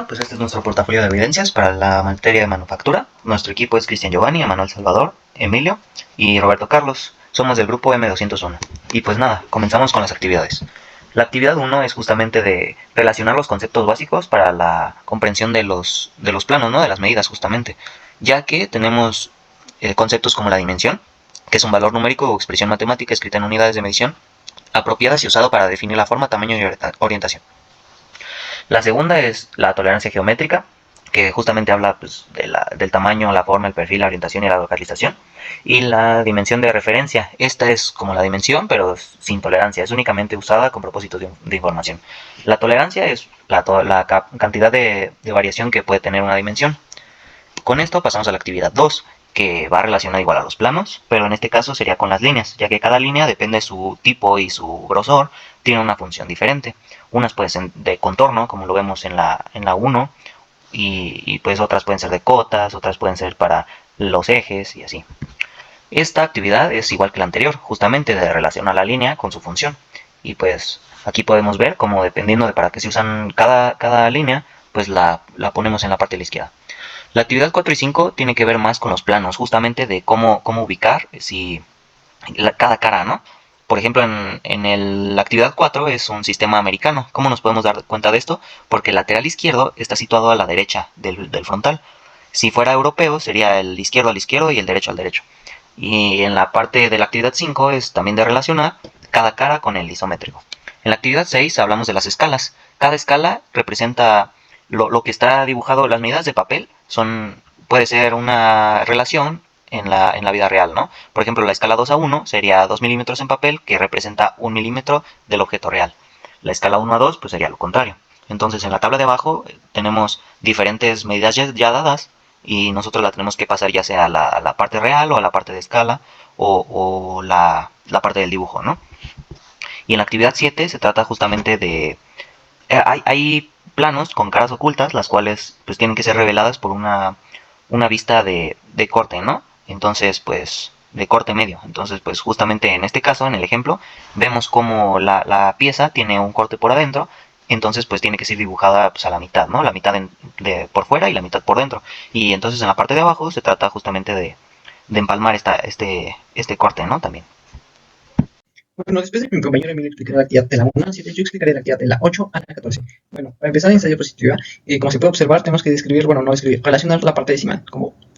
Hola, pues este es nuestro portafolio de evidencias para la materia de manufactura. Nuestro equipo es Cristian Giovanni, Emanuel Salvador, Emilio y Roberto Carlos. Somos del grupo M201. Y pues nada, comenzamos con las actividades. La actividad 1 es justamente de relacionar los conceptos básicos para la comprensión de los planos, ¿no? De las medidas justamente. Ya que tenemos conceptos como la dimensión, que es un valor numérico o expresión matemática escrita en unidades de medición, apropiadas y usado para definir la forma, tamaño y orientación. La segunda es la tolerancia geométrica, que justamente habla pues, del tamaño, la forma, el perfil, la orientación y la localización. Y la dimensión de referencia. Esta es como la dimensión, pero sin tolerancia. Es únicamente usada con propósitos de información. La tolerancia es la cantidad de variación que puede tener una dimensión. Con esto pasamos a la actividad 2, que va relacionada igual a los planos, pero en este caso sería con las líneas, ya que cada línea, depende de su tipo y su grosor, tiene una función diferente. Unas pueden ser de contorno, como lo vemos en la 1, y pues otras pueden ser de cotas, otras pueden ser para los ejes y así. Esta actividad es igual que la anterior, justamente de relacionar la línea con su función. Y pues aquí podemos ver cómo dependiendo de para qué se usan cada línea, pues la ponemos en la parte de la izquierda. La actividad 4 y 5 tiene que ver más con los planos, justamente de cómo ubicar cada cara, ¿no? Por ejemplo, la actividad 4 es un sistema americano. ¿Cómo nos podemos dar cuenta de esto? Porque el lateral izquierdo está situado a la derecha del frontal. Si fuera europeo, sería el izquierdo al izquierdo y el derecho al derecho. Y en la parte de la actividad 5 es también de relacionar cada cara con el isométrico. En la actividad 6 hablamos de las escalas. Cada escala representa lo que está dibujado. Las medidas de papel puede ser una relación en la vida real, ¿no? Por ejemplo, la escala 2 a 1 sería 2 milímetros en papel, que representa 1 milímetro del objeto real. La escala 1 a 2 pues sería lo contrario. Entonces en la tabla de abajo tenemos diferentes medidas ya dadas y nosotros la tenemos que pasar ya sea a la parte real o a la parte de escala o la parte del dibujo, ¿no? Y en la actividad 7 se trata justamente de... hay planos con caras ocultas, las cuales pues tienen que ser reveladas por una vista de corte, ¿no? Entonces, pues, de corte medio. Entonces, pues, justamente en este caso, en el ejemplo, vemos como la pieza tiene un corte por adentro, entonces, pues, tiene que ser dibujada pues, a la mitad, ¿no? La mitad por fuera y la mitad por dentro. Y entonces, en la parte de abajo, se trata justamente de empalmar este corte, ¿no? También. Bueno, después de que mi compañero Emilio explicara la actividad de la 1 a la 7, yo explicaré la actividad de la 8 a la 14. Bueno, para empezar en esa diapositiva, como se puede observar, tenemos que relacionar la parte decimal.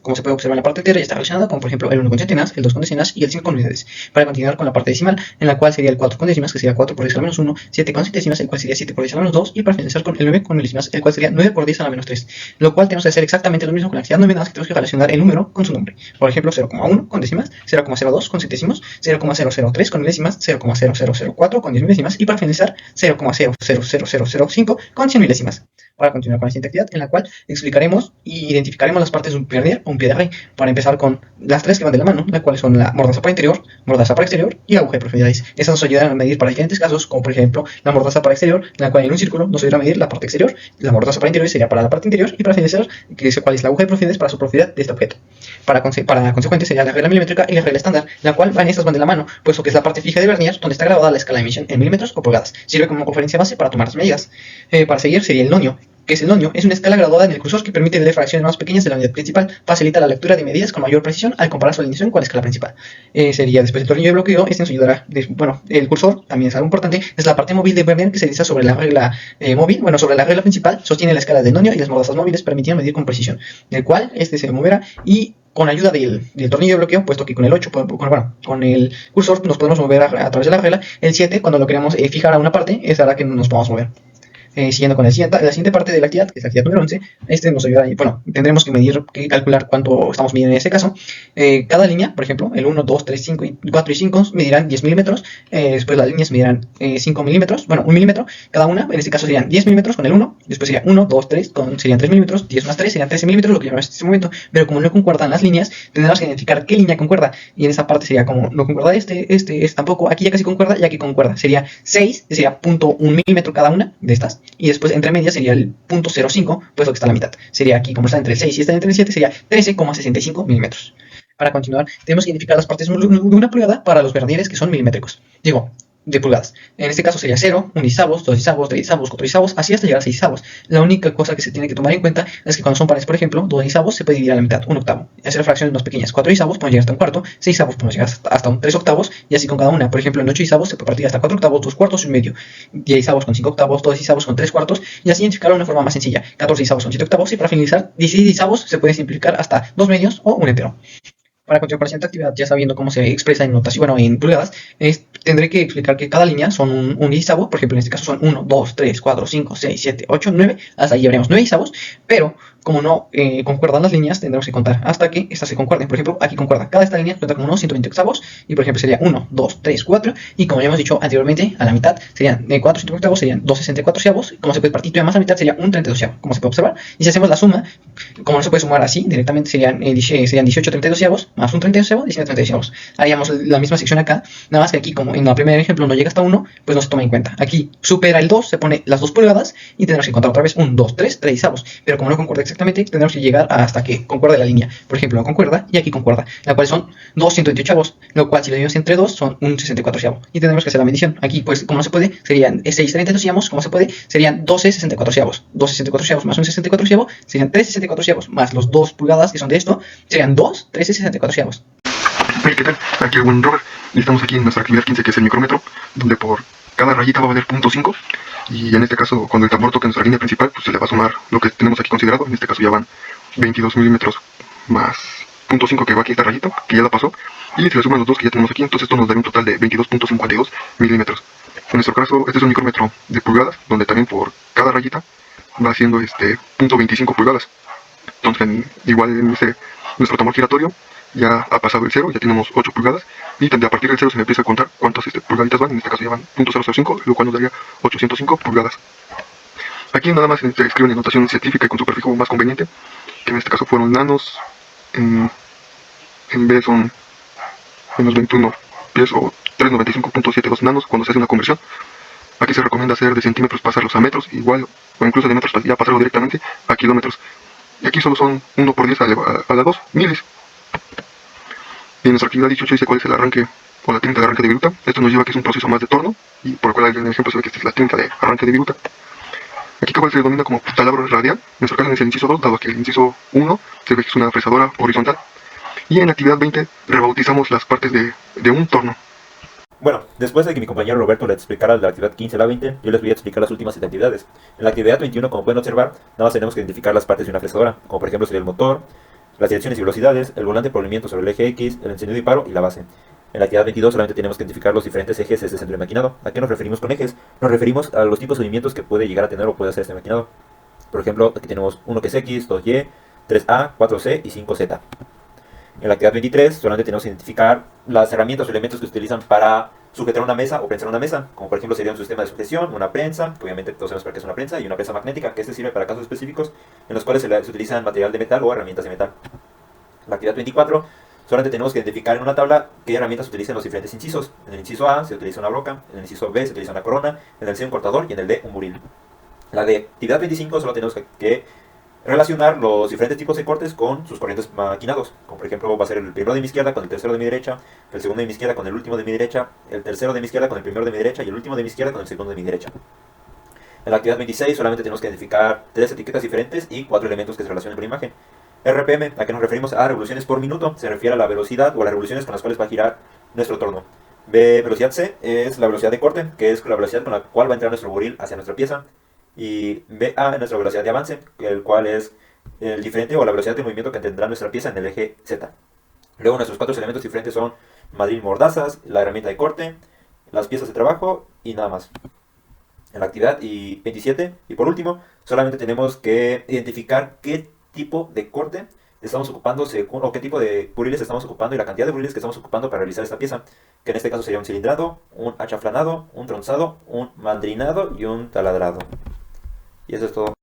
Como se puede observar en la parte entera, ya está relacionada con, por ejemplo, el 1 con centenas, el 2 con decenas y el 5 con unidades. Para continuar con la parte decimal, en la cual sería el 4 con décimas, que sería 4 por 10 a la menos 1, 7 con centésimas, el cual sería 7 por 10 a la menos 2, y para finalizar con el 9 con milésimas, el cual sería 9 por 10 a la menos 3. Lo cual tenemos que hacer exactamente lo mismo con la actividad 9, nada más que tenemos que relacionar el número con su nombre. Por ejemplo, 0,1 con décimas, 0,02 con centésimos, 0,003 con milésimas, 0,0004 con 10 milésimas y para finalizar 0,00005 con 100 milésimas. Para continuar con la siguiente actividad, en la cual explicaremos y identificaremos las partes de un vernier o un pie de rey. Para empezar con las tres que van de la mano, las cuales son la mordaza para interior, mordaza para exterior y aguja de profundidades. Estas nos ayudan a medir para diferentes casos, como por ejemplo la mordaza para exterior, en la cual en un círculo nos ayuda a medir la parte exterior, la mordaza para interior sería para la parte interior y para finalizar, cuál es la aguja de profundidades para su profundidad de este objeto. Para consecuente sería la regla milimétrica y la regla estándar, la cual estas van de la mano, puesto que es la parte fija de vernier donde está grabada la escala de emisión en milímetros o pulgadas. Sirve como referencia base para tomar las medidas. Para seguir sería el nonio. ¿Qué es el nonio? Es una escala graduada en el cursor que permite leer fracciones más pequeñas de la unidad principal. Facilita la lectura de medidas con mayor precisión al comparar su alineación con la escala principal. Sería después el tornillo de bloqueo. Este nos ayudará. El cursor también es algo importante. Es la parte móvil de vernier que se desliza sobre la regla móvil. Bueno, sobre la regla principal sostiene la escala del nonio y las mordazas móviles permitiendo medir con precisión. El cual se moverá y con ayuda del tornillo de bloqueo, puesto que con el 8, con el cursor nos podemos mover a través de la regla. El 7, cuando lo queremos fijar a una parte, hará que no nos podamos mover. Siguiendo con la siguiente parte de la actividad, que es la actividad número 11, nos ayuda, tendremos que calcular cuánto estamos midiendo en este caso. Cada línea, por ejemplo, el 1, 2, 3, 5, 4 y 5 medirán 10 milímetros, después las líneas medirán 5 milímetros, 1 milímetro, cada una, en este caso serían 10 milímetros con el 1, después sería 1, 2, 3, serían 3 milímetros, 10 más 3 serían 13 milímetros, lo que llamamos en este momento, pero como no concuerdan las líneas, tendremos que identificar qué línea concuerda, y en esa parte sería como no concuerda este tampoco, aquí ya casi concuerda, y aquí concuerda, sería 6, sería 0.1 milímetro cada una de estas, y después entre medias sería el 0.05, puesto que está a la mitad. Sería aquí, como está entre el 6 y está entre el 7, sería 13,65 milímetros. Para continuar, tenemos que identificar las partes de una pulgada para los vernieres que son milimétricos. de pulgadas. En este caso sería 0, 1 disavos, 2 disavos, 3 disavos, 4 disavos, así hasta llegar a 6 disavos. La única cosa que se tiene que tomar en cuenta es que cuando son pares, por ejemplo, 2 disavos se puede dividir a la mitad, 1 octavo. Y hacer fracciones más pequeñas, 4 disavos podemos llegar hasta un cuarto, 6 disavos podemos llegar hasta un 3 octavos, y así con cada una. Por ejemplo, en 8 disavos se puede partir hasta 4 octavos, 2 cuartos y un medio, 10 disavos con 5 octavos, 12 disavos con 3 cuartos, y así identificarlo de una forma más sencilla. 14 disavos con 7 octavos, y para finalizar, 16 disavos se puede simplificar hasta 2 medios o un entero. Para continuar con la siguiente actividad, ya sabiendo cómo se expresa en notación, bueno, en pulgadas, tendré que explicar que cada línea son un disavo. Por ejemplo, en este caso son 1, 2, 3, 4, 5, 6, 7, 8, 9, hasta ahí llevaremos 9 disavos, pero como no concuerdan las líneas, tendremos que contar hasta que estas se concuerden. Por ejemplo, aquí concuerda, cada esta línea cuenta como unos 120 octavos, y por ejemplo sería 1, 2, 3, 4, y como ya hemos dicho anteriormente, a la mitad serían 4 120 octavos, serían 264, como se puede partir todavía más a la mitad sería un 32, como se puede observar, y si hacemos la suma, como no se puede sumar así, directamente serían 18 32 más un 32, 19 32. Haríamos la misma sección acá, nada más que aquí, como en el primer ejemplo no llega hasta 1, pues no se toma en cuenta. Aquí supera el 2, se pone las 2 pulgadas, y tendremos que contar otra vez 1, 2, 3, 3 disavos, pero como no concuerda exactamente, tendremos que llegar hasta que concuerde la línea. Por ejemplo, no concuerda, y aquí concuerda, la cual son 2 128, lo cual si lo dividimos entre 2 son un 64, y tendremos que hacer la medición. Aquí, pues, como no se puede, serían 6 32, como se puede, serían 12 64, 12 64 más un 64, serían 13 64, más los 2 pulgadas que son de esto, serían 2 13 64. Hey, ¿qué tal? Aquí el buen Robert, y estamos aquí en nuestra actividad 15, que es el micrómetro, donde por cada rayita va a valer 0.5, y en este caso, cuando el tambor toque nuestra línea principal, pues se le va a sumar lo que tenemos aquí considerado. En este caso ya van 22 milímetros más 0.5 que va aquí esta rayita, que ya la pasó, y se le suman los dos que ya tenemos aquí, entonces esto nos daría un total de 22.52 milímetros. En nuestro caso, este es un micrómetro de pulgadas, donde también por cada rayita va haciendo 0.25 pulgadas. Entonces, igual en nuestro tambor giratorio ya ha pasado el 0, ya tenemos 8 pulgadas, y a partir del 0 se me empieza a contar cuántas pulgaditas van. En este caso ya van 0.005, lo cual nos daría 805 pulgadas. Aquí nada más se escribe en notación científica y con su prefijo más conveniente, que en este caso fueron nanos, en B son menos 21 pies o 395.72 nanos cuando se hace una conversión. Aquí se recomienda hacer de centímetros pasarlos a metros, igual, o incluso de metros ya pasarlo directamente a kilómetros. Y aquí solo son 1 por 10 a la 2 miles. Y en nuestra actividad 18 dice cuál es el arranque o la técnica de arranque de viruta. Esto nos lleva a que es un proceso más de torno, y por lo cual en el ejemplo se ve que esta es la técnica de arranque de viruta. Aquí cual se denomina como taladro radial. En nuestro caso es el inciso 2, dado que el inciso 1 se ve que es una fresadora horizontal. Y en la actividad 20 rebautizamos las partes de un torno. Bueno, después de que mi compañero Roberto les explicara la actividad 15 a la 20, yo les voy a explicar las últimas 7 actividades. En la actividad 21, como pueden observar, nada más tenemos que identificar las partes de una fresadora, como por ejemplo sería el motor, las direcciones y velocidades, el volante por movimiento sobre el eje X, el encendido y paro y la base. En la actividad 22 solamente tenemos que identificar los diferentes ejes de este centro de maquinado. ¿A qué nos referimos con ejes? Nos referimos a los tipos de movimientos que puede llegar a tener o puede hacer este maquinado. Por ejemplo, aquí tenemos uno que es X, 2Y, 3A, 4C y 5Z. En la actividad 23 solamente tenemos que identificar las herramientas o elementos que se utilizan para sujetar una mesa o prensar una mesa, como por ejemplo sería un sistema de sujeción, una prensa, obviamente todos sabemos para qué es una prensa, y una prensa magnética, que este sirve para casos específicos en los cuales se utilizan material de metal o herramientas de metal. En la actividad 24 solamente tenemos que identificar en una tabla qué herramientas utilizan los diferentes incisos. En el inciso A se utiliza una broca, en el inciso B se utiliza una corona, en el C un cortador y en el D un buril. La de actividad 25 solo tenemos que relacionar los diferentes tipos de cortes con sus corrientes maquinados, como por ejemplo va a ser el primero de mi izquierda con el tercero de mi derecha, el segundo de mi izquierda con el último de mi derecha, el tercero de mi izquierda con el primero de mi derecha y el último de mi izquierda con el segundo de mi derecha. En la actividad 26 solamente tenemos que identificar 3 etiquetas diferentes y 4 elementos que se relacionen con la imagen. RPM, ¿a qué nos referimos? A revoluciones por minuto, se refiere a la velocidad o las revoluciones con las cuales va a girar nuestro torno. Velocidad C es la velocidad de corte, que es la velocidad con la cual va a entrar nuestro buril hacia nuestra pieza. Y BA es nuestra velocidad de avance, el cual es el diferente o la velocidad de movimiento que tendrá nuestra pieza en el eje Z. Luego nuestros 4 elementos diferentes son madril mordazas, la herramienta de corte, las piezas de trabajo y nada más. En la actividad 27 y por último solamente tenemos que identificar qué tipo de corte estamos ocupando o qué tipo de buriles estamos ocupando y la cantidad de buriles que estamos ocupando para realizar esta pieza, que en este caso sería un cilindrado, un achaflanado, un tronzado, un mandrinado y un taladrado. Y eso es todo.